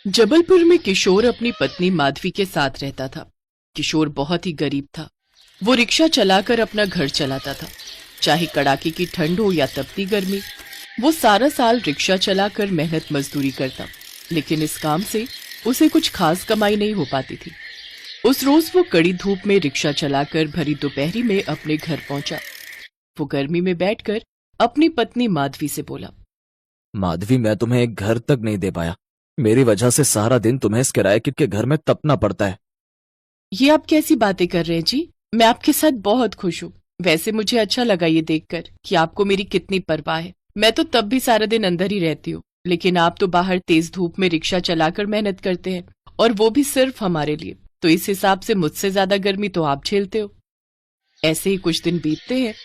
जबलपुर में किशोर अपनी पत्नी माधवी के साथ रहता था। किशोर बहुत ही गरीब था। वो रिक्शा चलाकर अपना घर चलाता था, चाहे कड़ाके की ठंड हो या तपती गर्मी। वो सारा साल रिक्शा चलाकर मेहनत मजदूरी करता, लेकिन इस काम से उसे कुछ खास कमाई नहीं हो पाती थी। उस रोज वो कड़ी धूप में रिक्शा चलाकर भरी दोपहरी में अपने घर पहुंचा। वो गर्मी में बैठकर अपनी पत्नी माधवी से बोला, माधवी, मैं तुम्हें एक घर तक नहीं दे पाया। मेरी वजह से सारा दिन तुम्हें इस किराए के घर में तपना पड़ता है। ये आप कैसी बातें कर रहे हैं जी? मैं आपके साथ बहुत खुश हूँ। वैसे मुझे अच्छा लगा ये देखकर कि आपको मेरी कितनी परवाह है। मैं तो तब भी सारा दिन अंदर ही रहती हूँ, लेकिन आप तो बाहर तेज धूप में रिक्शा चलाकर मेहनत करते हैं, और वो भी सिर्फ हमारे लिए। तो इस हिसाब से मुझसे ज्यादा गर्मी तो आप झेलते हो। ऐसे ही कुछ दिन बीतते हैं,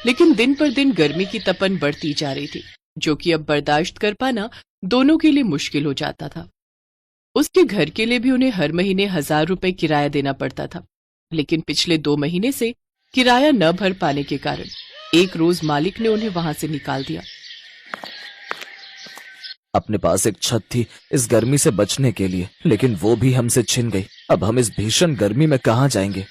लेकिन दिन पर दिन गर्मी की तपन बढ़ती जा रही थी, जो कि अब बर्दाश्त कर पाना दोनों के लिए मुश्किल हो जाता था। उसके घर के लिए भी उन्हें हर महीने 1000 रुपए किराया देना पड़ता था, लेकिन पिछले 2 महीने से किराया न भर पाने के कारण एक रोज मालिक ने उन्हें वहां से निकाल दिया। अपने पास एक छत थी इस गर्मी से बचने के लिए, लेकिन वो भी हमसे छिन गई। अब हम इस भीषण गर्मी में कहाँ जाएंगे?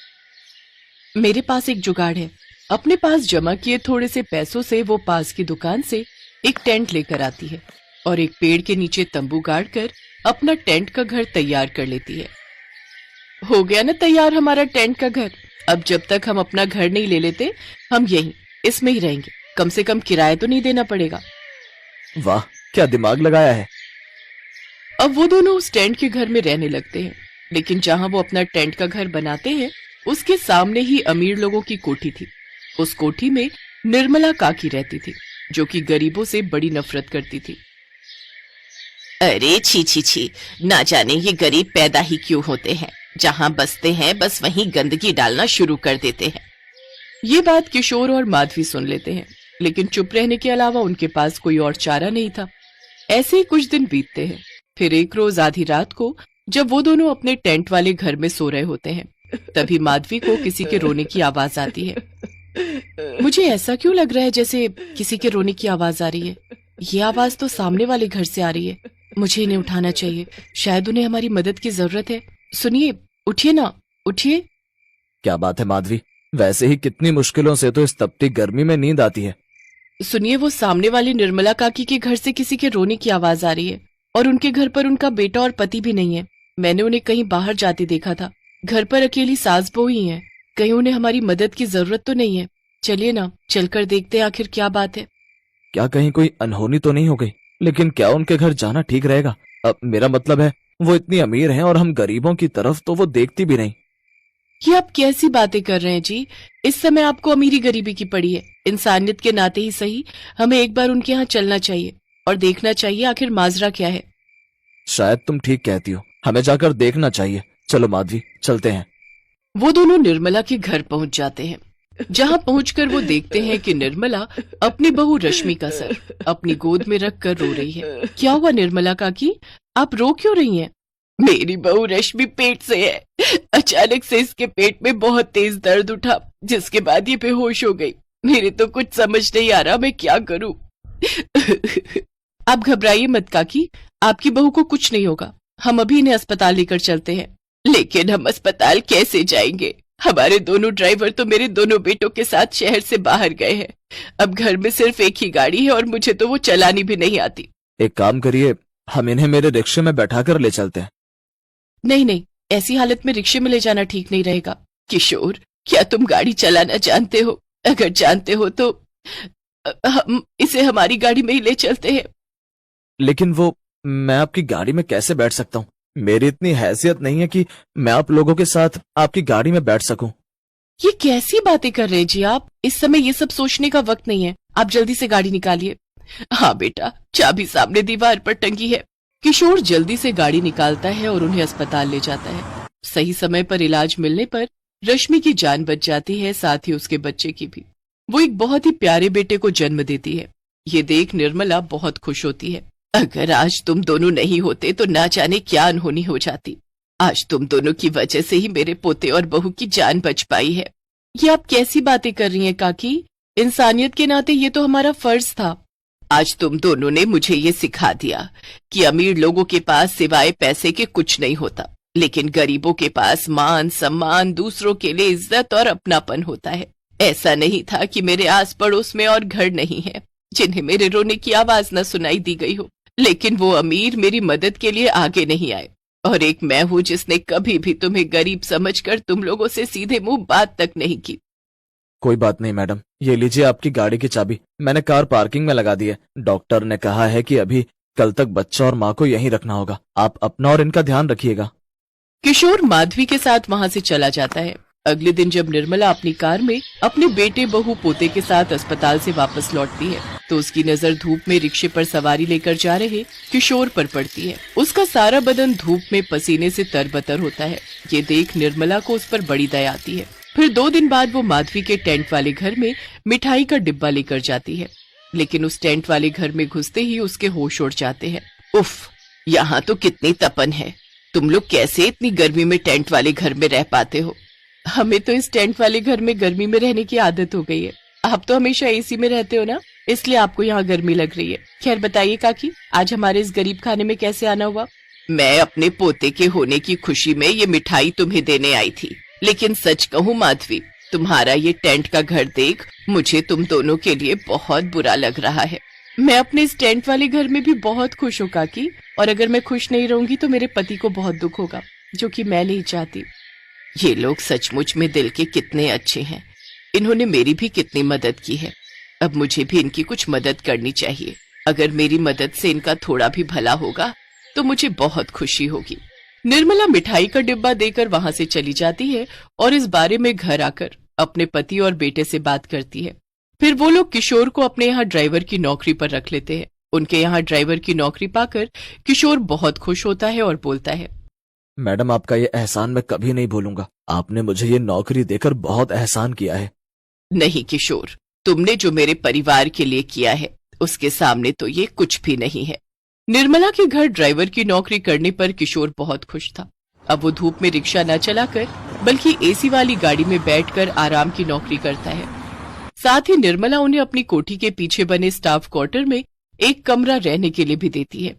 मेरे पास एक जुगाड़ है। अपने पास जमा किए थोड़े से पैसों से वो पास की दुकान से एक टेंट लेकर आती है और एक पेड़ के नीचे तंबू गाड़कर अपना टेंट का घर तैयार कर लेती है। हो गया ना तैयार हमारा टेंट का घर। अब जब तक हम अपना घर नहीं ले लेते, हम यहीं इसमें ही रहेंगे। कम से कम किराया तो नहीं देना पड़ेगा। वाह, क्या दिमाग लगाया है। अब वो दोनों उस टेंट के घर में रहने लगते हैं, लेकिन जहां वो अपना टेंट का घर बनाते हैं, उसके सामने ही अमीर लोगों की कोठी थी। उस कोठी में निर्मला काकी रहती थी, जो कि गरीबों से बड़ी नफरत करती थी। अरे छी छी छी, ना जाने ये गरीब पैदा ही क्यों होते हैं। जहां बसते हैं बस वहीं गंदगी डालना शुरू कर देते हैं। ये बात किशोर और माधवी सुन लेते हैं, लेकिन चुप रहने के अलावा उनके पास कोई और चारा नहीं था। ऐसे ही कुछ दिन बीतते हैं। फिर एक रोज आधी रात को जब वो दोनों अपने टेंट वाले घर में सो रहे होते हैं, तभी माधवी को किसी के रोने की आवाज आती है। मुझे ऐसा क्यों लग रहा है जैसे किसी के रोने की आवाज आ रही है? ये आवाज तो सामने वाले घर से आ रही है। मुझे इन्हें उठाना चाहिए, शायद उन्हें हमारी मदद की जरूरत है। सुनिए, उठिए ना, उठिए। क्या बात है माधवी, वैसे ही कितनी मुश्किलों से तो इस तपती गर्मी में नींद आती है। सुनिए, वो सामने वाली निर्मला काकी के घर से किसी के रोने की आवाज आ रही है, और उनके घर पर उनका बेटा और पति भी नहीं है। मैंने उन्हें कहीं बाहर जाते देखा था। घर पर अकेली सास बहू ही है। कहीं उन्हें हमारी मदद की जरूरत तो नहीं है? चलिए ना, चलकर देखते हैं आखिर क्या बात है। क्या कहीं कोई अनहोनी तो नहीं हो गई? लेकिन क्या उनके घर जाना ठीक रहेगा? अब मेरा मतलब है, वो इतनी अमीर हैं और हम गरीबों की तरफ तो वो देखती भी नहीं। ये आप कैसी बातें कर रहे हैं जी? इस समय आपको अमीरी गरीबी की पड़ी है। इंसानियत के नाते ही सही, हमें एक बार उनके यहाँ चलना चाहिए और देखना चाहिए आखिर माजरा क्या है। शायद तुम ठीक कहती हो, हमें जाकर देखना चाहिए। चलो माधवी, चलते हैं। वो दोनों निर्मला के घर पहुंच जाते हैं, जहां पहुंचकर वो देखते हैं कि निर्मला अपनी बहू रश्मि का सर अपनी गोद में रख कर रो रही है। क्या हुआ निर्मला काकी, आप रो क्यों रही हैं? मेरी बहू रश्मि पेट से है। अचानक से इसके पेट में बहुत तेज दर्द उठा, जिसके बाद ये बेहोश हो गई। मेरे तो कुछ समझ नहीं आ रहा मैं क्या करूं। आप घबराइए मत काकी, आपकी बहू को कुछ नहीं होगा। हम अभी इन्हें अस्पताल लेकर चलते हैं। लेकिन हम अस्पताल कैसे जाएंगे? हमारे दोनों ड्राइवर तो मेरे दोनों बेटों के साथ शहर से बाहर गए हैं। अब घर में सिर्फ एक ही गाड़ी है और मुझे तो वो चलानी भी नहीं आती। एक काम करिए, हम इन्हें मेरे रिक्शे में बैठा कर ले चलते हैं। नहीं नहीं, ऐसी हालत में रिक्शे में ले जाना ठीक नहीं रहेगा। किशोर, क्या तुम गाड़ी चलाना जानते हो? अगर जानते हो तो हम इसे हमारी गाड़ी में ही ले चलते हैं। लेकिन वो, मैं आपकी गाड़ी में कैसे बैठ सकता हूँ? मेरी इतनी हैसियत नहीं है कि मैं आप लोगों के साथ आपकी गाड़ी में बैठ सकूं। ये कैसी बातें कर रहे हैं जी आप? इस समय ये सब सोचने का वक्त नहीं है। आप जल्दी से गाड़ी निकालिए। हाँ बेटा, चाबी सामने दीवार पर टंगी है। किशोर जल्दी से गाड़ी निकालता है और उन्हें अस्पताल ले जाता है। सही समय पर इलाज मिलने पर रश्मि की जान बच जाती है, साथ ही उसके बच्चे की भी। वो एक बहुत ही प्यारे बेटे को जन्म देती है। ये देख निर्मला बहुत खुश होती है। अगर आज तुम दोनों नहीं होते तो ना जाने क्या अनहोनी हो जाती। आज तुम दोनों की वजह से ही मेरे पोते और बहू की जान बच पाई है। ये आप कैसी बातें कर रही हैं काकी? इंसानियत के नाते ये तो हमारा फर्ज था। आज तुम दोनों ने मुझे ये सिखा दिया कि अमीर लोगों के पास सिवाय पैसे के कुछ नहीं होता, लेकिन गरीबों के पास मान सम्मान, दूसरों के लिए इज्जत और अपनापन होता है। ऐसा नहीं था कि मेरे आस पड़ोस में और घर नहीं है जिन्हें मेरे रोने की आवाज न सुनाई दी गई हो, लेकिन वो अमीर मेरी मदद के लिए आगे नहीं आए। और एक मैं हूँ जिसने कभी भी तुम्हें गरीब समझकर तुम लोगों से सीधे मुंह बात तक नहीं की। कोई बात नहीं मैडम, ये लीजिए आपकी गाड़ी की चाबी, मैंने कार पार्किंग में लगा दी है। डॉक्टर ने कहा है कि अभी कल तक बच्चा और माँ को यहीं रखना होगा, आप अपना और इनका ध्यान रखिएगा। किशोर माधवी के साथ वहां से चला जाता है। अगले दिन जब निर्मला अपनी कार में अपने बेटे, बहू, पोते के साथ अस्पताल से वापस लौटती है तो उसकी नजर धूप में रिक्शे पर सवारी लेकर जा रहे किशोर पर पड़ती है। उसका सारा बदन धूप में पसीने से तरबतर होता है। ये देख निर्मला को उस पर बड़ी दया आती है। फिर 2 दिन बाद वो माधवी के टेंट वाले घर में मिठाई का डिब्बा लेकर जाती है, लेकिन उस टेंट वाले घर में घुसते ही उसके होश उड़ जाते हैं। उफ, यहाँ तो कितनी तपन है। तुम लोग कैसे इतनी गर्मी में टेंट वाले घर में रह पाते हो? हमें तो इस टेंट वाले घर में गर्मी में रहने की आदत हो गई है। आप तो हमेशा एसी में रहते हो ना, इसलिए आपको यहाँ गर्मी लग रही है। खैर बताइए काकी, आज हमारे इस गरीब खाने में कैसे आना हुआ? मैं अपने पोते के होने की खुशी में ये मिठाई तुम्हें देने आई थी, लेकिन सच कहूँ माधवी, तुम्हारा ये टेंट का घर देख मुझे तुम दोनों के लिए बहुत बुरा लग रहा है। मैं अपने इस टेंट वाले घर में भी बहुत खुश हूँ काकी, और अगर मैं खुश नहीं रहूंगी तो मेरे पति को बहुत दुख होगा, जो कि मैं नहीं चाहती। ये लोग सचमुच में दिल के कितने अच्छे हैं। इन्होंने मेरी भी कितनी मदद की है। अब मुझे भी इनकी कुछ मदद करनी चाहिए। अगर मेरी मदद से इनका थोड़ा भी भला होगा तो मुझे बहुत खुशी होगी। निर्मला मिठाई का डिब्बा देकर वहां से चली जाती है और इस बारे में घर आकर अपने पति और बेटे से बात करती है। फिर वो लोग किशोर को अपने यहाँ ड्राइवर की नौकरी पर रख लेते हैं। उनके यहाँ ड्राइवर की नौकरी पाकर किशोर बहुत खुश होता है और बोलता है, मैडम आपका ये एहसान मैं कभी नहीं भूलूंगा, आपने मुझे ये नौकरी देकर बहुत एहसान किया है। नहीं किशोर, तुमने जो मेरे परिवार के लिए किया है उसके सामने तो ये कुछ भी नहीं है। निर्मला के घर ड्राइवर की नौकरी करने पर किशोर बहुत खुश था। अब वो धूप में रिक्शा न चलाकर बल्कि एसी वाली गाड़ी में बैठकर आराम की नौकरी करता है। साथ ही निर्मला उन्हें अपनी कोठी के पीछे बने स्टाफ क्वार्टर में एक कमरा रहने के लिए भी देती है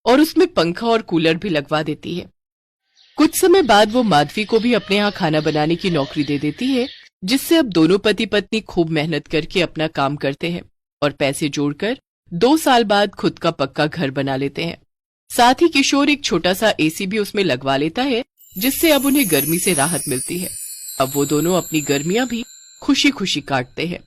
और उसमें पंखा और कूलर भी लगवा देती है। कुछ समय बाद वो माधवी को भी अपने यहाँ खाना बनाने की नौकरी दे देती है, जिससे अब दोनों पति पत्नी खूब मेहनत करके अपना काम करते हैं और पैसे जोड़कर 2 साल बाद खुद का पक्का घर बना लेते हैं। साथ ही किशोर एक छोटा सा एसी भी उसमें लगवा लेता है, जिससे अब उन्हें गर्मी से राहत मिलती है। अब वो दोनों अपनी गर्मियां भी खुशी खुशी काटते हैं।